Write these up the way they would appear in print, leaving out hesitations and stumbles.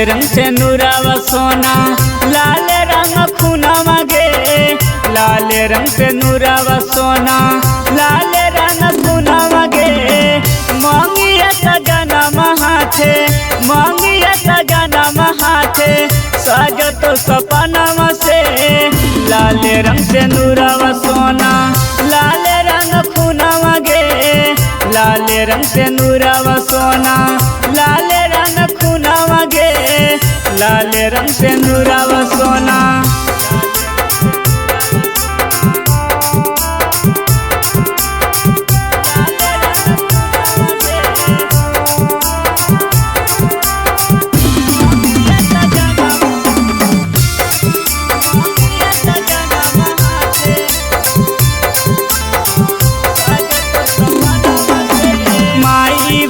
रंग से नूरावा सोना, लाल रंग खूनावा गे। लाल रंग से नूरावा सोना, लाल रंग खूनावा गे। मांगिया सजना महाथे, मांगिया सजना महाथे, साजो तो सपनावा से। लाल रंग से नूरावा सोना, लाल रंग खूनावा गे। लाल रंग से नूरावा सोना, लाल रंग खूनावा गे। लाल रंग से नूरावा सोना।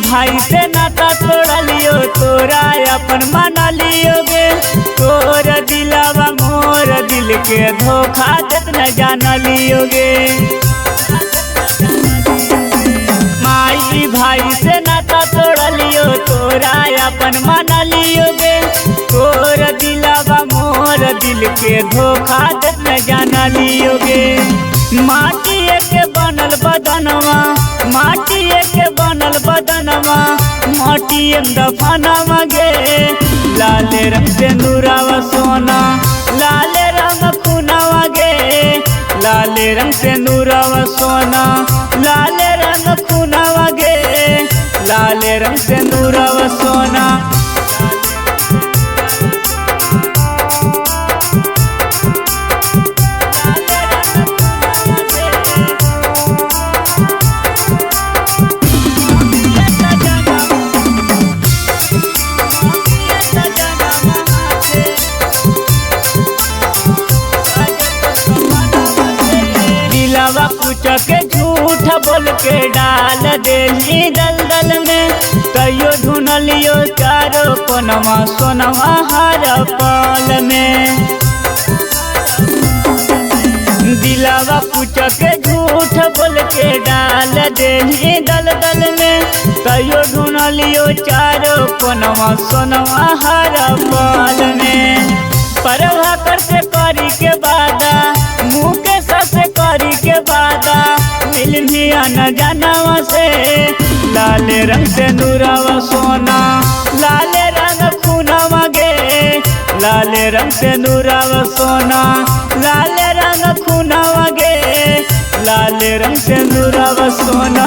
भाई से नाता तोड़ा लियो, तोरा अपन माना लियो गे। तोर दिलावा मोर दिल के धोखा देत न जाना लियो गे। माई भाई से नाता तोड़ा लियो, तोरा अपन माना लियो गे। तोर दिलावा मोर दिल के धोखा देत न जाना लियो गे। माटी के बनल बदनवा, माटी के बनल बदनवा, माटी दफनवा गे। लाल रंग से नूरावा सोना, लाल रंग खूनावा गे। लाल रंग से नूरावा सोना, लाल रंग खूनावा गे। लाल रंग से नूरावा सोना। कुछ के झूठ बोल के डाल देली दलदल में। कहियो ढूंढ लियो चारो कोनवा सोनवा हर पल में। दिलावा कुछ के झूठ बोल के डाल देली दलदल में। कहियो ढूंढ लियो चारो कोनवा सोनवा हर पल में। परवा करते करी के वादा, मुँह के सबसे करी के वादा, मिलनिया न जानवा से। लाल रंग से नूरावा सोना, लाल रंग खूनावा गे। लाल रंग से नूरावा सोना, लाल रंग खूनावा गे। लाल रंग से नूरावा सोना।